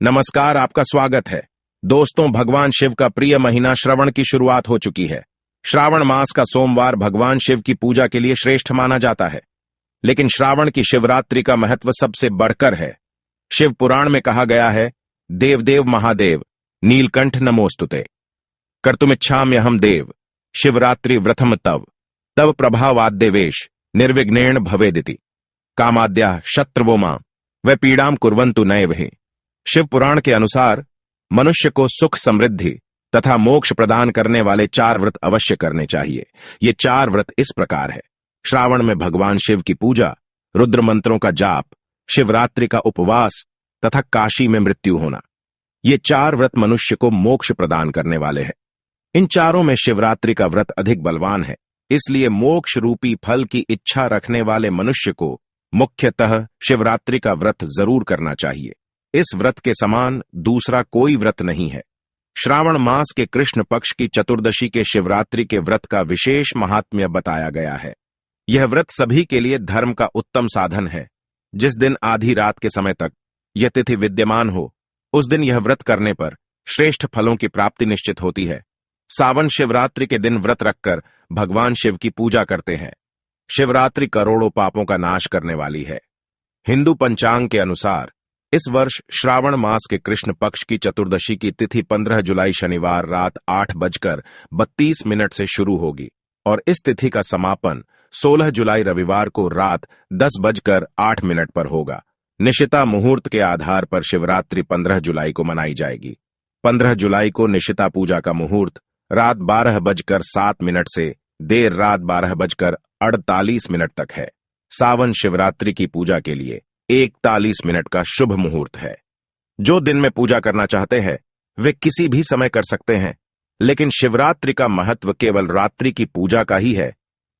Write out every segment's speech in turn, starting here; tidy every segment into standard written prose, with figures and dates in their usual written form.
नमस्कार, आपका स्वागत है। दोस्तों, भगवान शिव का प्रिय महीना श्रावण की शुरुआत हो चुकी है। श्रावण मास का सोमवार भगवान शिव की पूजा के लिए श्रेष्ठ माना जाता है, लेकिन श्रावण की शिवरात्रि का महत्व सबसे बढ़कर है। शिव पुराण में कहा गया है, देवदेव महादेव नीलकंठ नमोस्तुते, कर्तुमिच्छाम्यहम देव शिवरात्रि व्रतम तव प्रभावाद्देवेश निर्विघ्नेन भवेदिति, कामाद्या शत्रवो मां व पीड़ाम कुर्वन्तु नैवहि। शिव पुराण के अनुसार मनुष्य को सुख समृद्धि तथा मोक्ष प्रदान करने वाले 4 व्रत अवश्य करने चाहिए। ये 4 व्रत इस प्रकार है। श्रावण में भगवान शिव की पूजा, रुद्र मंत्रों का जाप, शिवरात्रि का उपवास तथा काशी में मृत्यु होना। ये 4 व्रत मनुष्य को मोक्ष प्रदान करने वाले हैं। इन चारों में शिवरात्रि का व्रत अधिक बलवान है, इसलिए मोक्ष रूपी फल की इच्छा रखने वाले मनुष्य को मुख्यतः शिवरात्रि का व्रत जरूर करना चाहिए। इस व्रत के समान दूसरा कोई व्रत नहीं है। श्रावण मास के कृष्ण पक्ष की चतुर्दशी के शिवरात्रि के व्रत का विशेष महात्म्य बताया गया है। यह व्रत सभी के लिए धर्म का उत्तम साधन है। जिस दिन आधी रात के समय तक यह तिथि विद्यमान हो, उस दिन यह व्रत करने पर श्रेष्ठ फलों की प्राप्ति निश्चित होती है। सावन शिवरात्रि के दिन व्रत रखकर भगवान शिव की पूजा करते हैं। शिवरात्रि करोड़ों पापों का नाश करने वाली है। हिंदू पंचांग के अनुसार इस वर्ष श्रावण मास के कृष्ण पक्ष की चतुर्दशी की तिथि 15 जुलाई शनिवार रात 8:32 से शुरू होगी और इस तिथि का समापन 16 जुलाई रविवार को रात 10:08 पर होगा। निशिता मुहूर्त के आधार पर शिवरात्रि 15 जुलाई को मनाई जाएगी। 15 जुलाई को निशिता पूजा का मुहूर्त रात 12:07 से देर रात 12:48 तक है। सावन शिवरात्रि की पूजा के लिए 41 का शुभ मुहूर्त है। जो दिन में पूजा करना चाहते हैं वे किसी भी समय कर सकते हैं, लेकिन शिवरात्रि का महत्व केवल रात्रि की पूजा का ही है,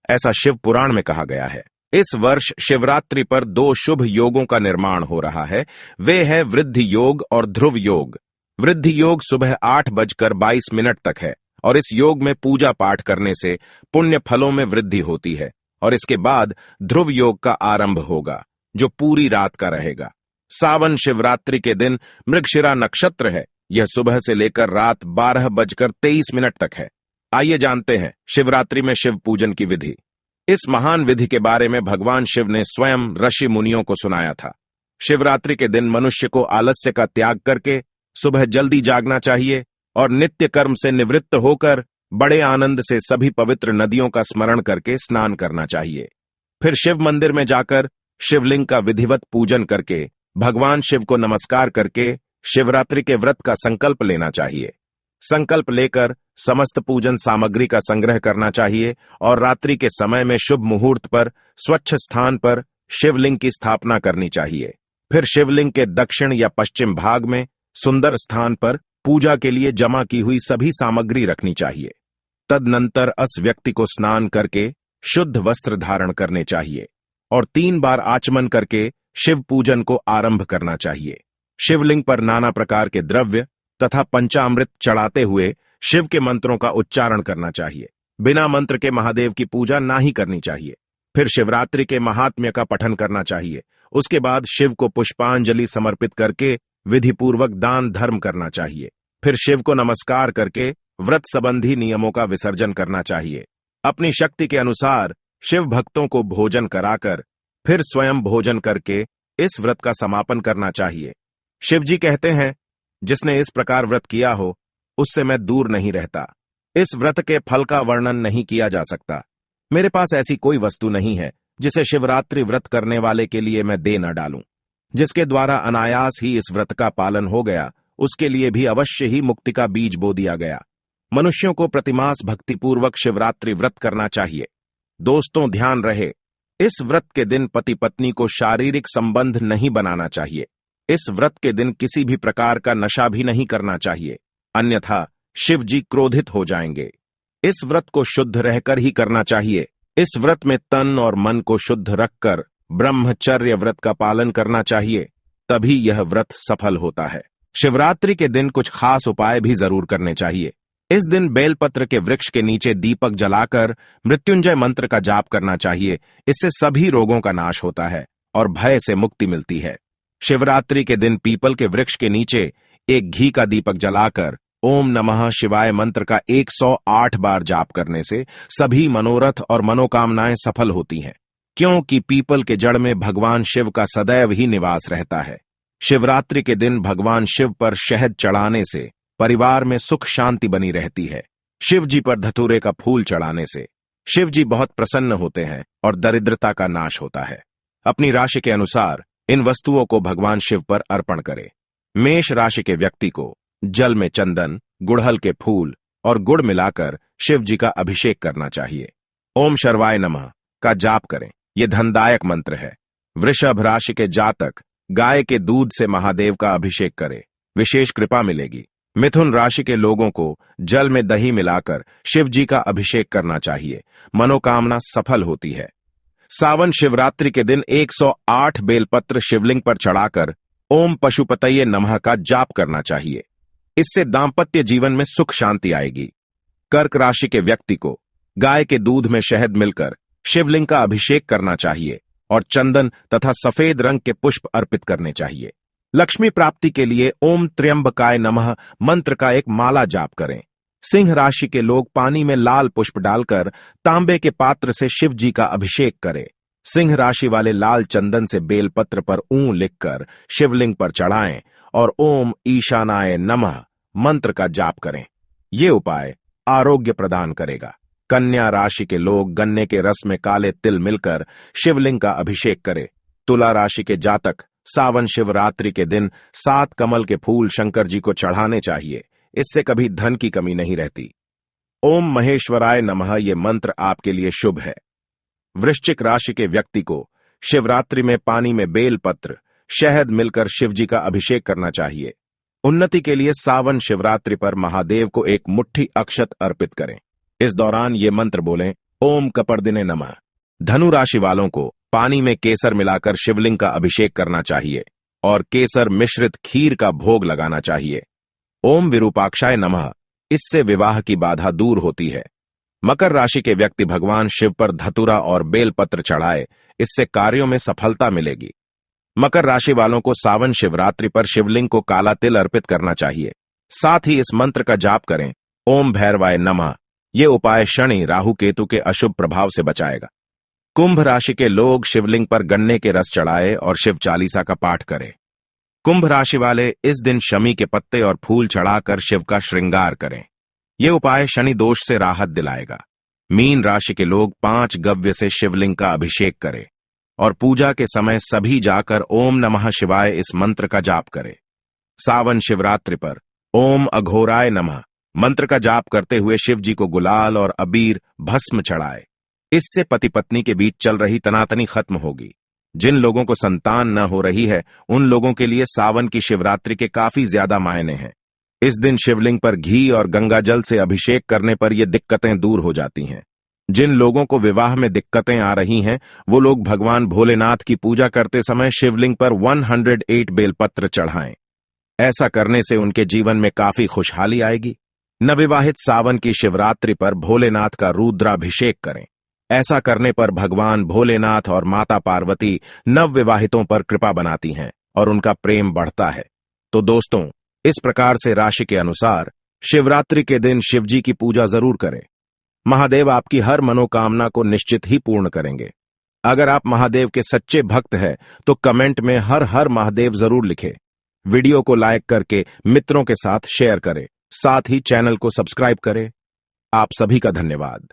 ऐसा शिव पुराण में कहा गया है। इस वर्ष शिवरात्रि पर 2 शुभ योगों का निर्माण हो रहा है। वे हैं वृद्धि योग और ध्रुव योग। वृद्धि योग सुबह 8:22 तक है और इस योग में पूजा पाठ करने से पुण्य फलों में वृद्धि होती है और इसके बाद ध्रुव योग का आरंभ होगा, जो पूरी रात का रहेगा। सावन शिवरात्रि के दिन मृगशिरा नक्षत्र है। यह सुबह से लेकर रात 12:23 तक है। आइए जानते हैं शिवरात्रि में शिव पूजन की विधि। इस महान विधि के बारे में भगवान शिव ने स्वयं ऋषि मुनियों को सुनाया था। शिवरात्रि के दिन मनुष्य को आलस्य का त्याग करके सुबह जल्दी जागना चाहिए और नित्य कर्म से निवृत्त होकर बड़े आनंद से सभी पवित्र नदियों का स्मरण करके स्नान करना चाहिए। फिर शिव मंदिर में जाकर शिवलिंग का विधिवत पूजन करके भगवान शिव को नमस्कार करके शिवरात्रि के व्रत का संकल्प लेना चाहिए। संकल्प लेकर समस्त पूजन सामग्री का संग्रह करना चाहिए और रात्रि के समय में शुभ मुहूर्त पर स्वच्छ स्थान पर शिवलिंग की स्थापना करनी चाहिए। फिर शिवलिंग के दक्षिण या पश्चिम भाग में सुंदर स्थान पर पूजा के लिए जमा की हुई सभी सामग्री रखनी चाहिए। तदनंतर उस व्यक्ति को स्नान करके शुद्ध वस्त्र धारण करने चाहिए और 3 बार आचमन करके शिव पूजन को आरंभ करना चाहिए। शिवलिंग पर नाना प्रकार के द्रव्य तथा पंचामृत चढ़ाते हुए शिव के मंत्रों का उच्चारण करना चाहिए। बिना मंत्र के महादेव की पूजा ना ही करनी चाहिए। फिर शिवरात्रि के महात्म्य का पठन करना चाहिए। उसके बाद शिव को पुष्पांजलि समर्पित करके विधिपूर्वक दान धर्म करना चाहिए। फिर शिव को नमस्कार करके व्रत संबंधी नियमों का विसर्जन करना चाहिए। अपनी शक्ति के अनुसार शिव भक्तों को भोजन कराकर फिर स्वयं भोजन करके इस व्रत का समापन करना चाहिए। शिव जी कहते हैं, जिसने इस प्रकार व्रत किया हो उससे मैं दूर नहीं रहता। इस व्रत के फल का वर्णन नहीं किया जा सकता। मेरे पास ऐसी कोई वस्तु नहीं है जिसे शिवरात्रि व्रत करने वाले के लिए मैं दे न डालूं। जिसके द्वारा अनायास ही इस व्रत का पालन हो गया, उसके लिए भी अवश्य ही मुक्ति का बीज बो दिया गया। मनुष्यों को प्रतिमास भक्तिपूर्वक शिवरात्रि व्रत करना चाहिए। दोस्तों, ध्यान रहे, इस व्रत के दिन पति पत्नी को शारीरिक संबंध नहीं बनाना चाहिए। इस व्रत के दिन किसी भी प्रकार का नशा भी नहीं करना चाहिए, अन्यथा शिव जी क्रोधित हो जाएंगे। इस व्रत को शुद्ध रहकर ही करना चाहिए। इस व्रत में तन और मन को शुद्ध रखकर ब्रह्मचर्य व्रत का पालन करना चाहिए, तभी यह व्रत सफल होता है। शिवरात्रि के दिन कुछ खास उपाय भी जरूर करने चाहिए। इस दिन बेलपत्र के वृक्ष के नीचे दीपक जलाकर मृत्युंजय मंत्र का जाप करना चाहिए। इससे सभी रोगों का नाश होता है और भय से मुक्ति मिलती है। शिवरात्रि के दिन पीपल के वृक्ष के नीचे एक घी का दीपक जलाकर ओम नमः शिवाय मंत्र का 108 बार जाप करने से सभी मनोरथ और मनोकामनाएं सफल होती हैं, क्योंकि पीपल के जड़ में भगवान शिव का सदैव ही निवास रहता है। शिवरात्रि के दिन भगवान शिव पर शहद चढ़ाने से परिवार में सुख शांति बनी रहती है। शिव जी पर धतूरे का फूल चढ़ाने से शिव जी बहुत प्रसन्न होते हैं और दरिद्रता का नाश होता है। अपनी राशि के अनुसार इन वस्तुओं को भगवान शिव पर अर्पण करें। मेष राशि के व्यक्ति को जल में चंदन, गुड़हल के फूल और गुड़ मिलाकर शिव जी का अभिषेक करना चाहिए। ओम शर्वाय नमः का जाप करें, यह धनदायक मंत्र है। वृषभ राशि के जातक गाय के दूध से महादेव का अभिषेक करें, विशेष कृपा मिलेगी। मिथुन राशि के लोगों को जल में दही मिलाकर शिव जी का अभिषेक करना चाहिए, मनोकामना सफल होती है। सावन शिवरात्रि के दिन 108 बेलपत्र शिवलिंग पर चढ़ाकर ओम पशुपतये नमः का जाप करना चाहिए। इससे दांपत्य जीवन में सुख शांति आएगी। कर्क राशि के व्यक्ति को गाय के दूध में शहद मिलकर शिवलिंग का अभिषेक करना चाहिए और चंदन तथा सफेद रंग के पुष्प अर्पित करने चाहिए। लक्ष्मी प्राप्ति के लिए ओम त्र्यंबकाय नमः मंत्र का एक माला जाप करें। सिंह राशि के लोग पानी में लाल पुष्प डालकर तांबे के पात्र से शिव जी का अभिषेक करें। सिंह राशि वाले लाल चंदन से बेलपत्र पर ऊ लिखकर शिवलिंग पर चढ़ाएं और ओम ईशानाय नमः मंत्र का जाप करें। ये उपाय आरोग्य प्रदान करेगा। कन्या राशि के लोग गन्ने के रस में काले तिल मिलकर शिवलिंग का अभिषेक करें। तुला राशि के जातक सावन शिवरात्रि के दिन 7 कमल के फूल शंकर जी को चढ़ाने चाहिए, इससे कभी धन की कमी नहीं रहती। ओम महेश्वराय नमः ये मंत्र आपके लिए शुभ है। वृश्चिक राशि के व्यक्ति को शिवरात्रि में पानी में बेलपत्र, शहद मिलकर शिव जी का अभिषेक करना चाहिए। उन्नति के लिए सावन शिवरात्रि पर महादेव को एक मुट्ठी अक्षत अर्पित करें। इस दौरान ये मंत्र बोलें, ओम कपर्दिने नमः। धनु राशि वालों को पानी में केसर मिलाकर शिवलिंग का अभिषेक करना चाहिए और केसर मिश्रित खीर का भोग लगाना चाहिए। ओम विरूपाक्षाय नमः, इससे विवाह की बाधा दूर होती है। मकर राशि के व्यक्ति भगवान शिव पर धतूरा और बेलपत्र चढ़ाए, इससे कार्यों में सफलता मिलेगी। मकर राशि वालों को सावन शिवरात्रि पर शिवलिंग को काला तिल अर्पित करना चाहिए। साथ ही इस मंत्र का जाप करें, ओम भैरवाय नमः। ये उपाय शनि राहु केतु के अशुभ प्रभाव से बचाएगा। कुंभ राशि के लोग शिवलिंग पर गन्ने के रस चढ़ाए और शिव चालीसा का पाठ करें। कुंभ राशि वाले इस दिन शमी के पत्ते और फूल चढ़ाकर शिव का श्रृंगार करें। यह उपाय शनि दोष से राहत दिलाएगा। मीन राशि के लोग 5 गव्य से शिवलिंग का अभिषेक करें और पूजा के समय सभी जाकर ओम नमः शिवाय इस मंत्र का जाप करें। सावन शिवरात्रि पर ओम अघोराय नमः मंत्र का जाप करते हुए शिव जी को गुलाल और अबीर भस्म चढ़ाए। इससे पति पत्नी के बीच चल रही तनातनी खत्म होगी। जिन लोगों को संतान न हो रही है, उन लोगों के लिए सावन की शिवरात्रि के काफी ज्यादा मायने हैं। इस दिन शिवलिंग पर घी और गंगा जल से अभिषेक करने पर ये दिक्कतें दूर हो जाती हैं। जिन लोगों को विवाह में दिक्कतें आ रही हैं, वो लोग भगवान भोलेनाथ की पूजा करते समय शिवलिंग पर 108 बेलपत्र चढ़ाएं। ऐसा करने से उनके जीवन में काफी खुशहाली आएगी। नवविवाहित सावन की शिवरात्रि पर भोलेनाथ का रुद्राभिषेक करें। ऐसा करने पर भगवान भोलेनाथ और माता पार्वती नवविवाहितों पर कृपा बनाती हैं और उनका प्रेम बढ़ता है। तो दोस्तों, इस प्रकार से राशि के अनुसार शिवरात्रि के दिन शिवजी की पूजा जरूर करें। महादेव आपकी हर मनोकामना को निश्चित ही पूर्ण करेंगे। अगर आप महादेव के सच्चे भक्त हैं तो कमेंट में हर हर महादेव जरूर लिखें। वीडियो को लाइक करके मित्रों के साथ शेयर करें। साथ ही चैनल को सब्सक्राइब करें। आप सभी का धन्यवाद।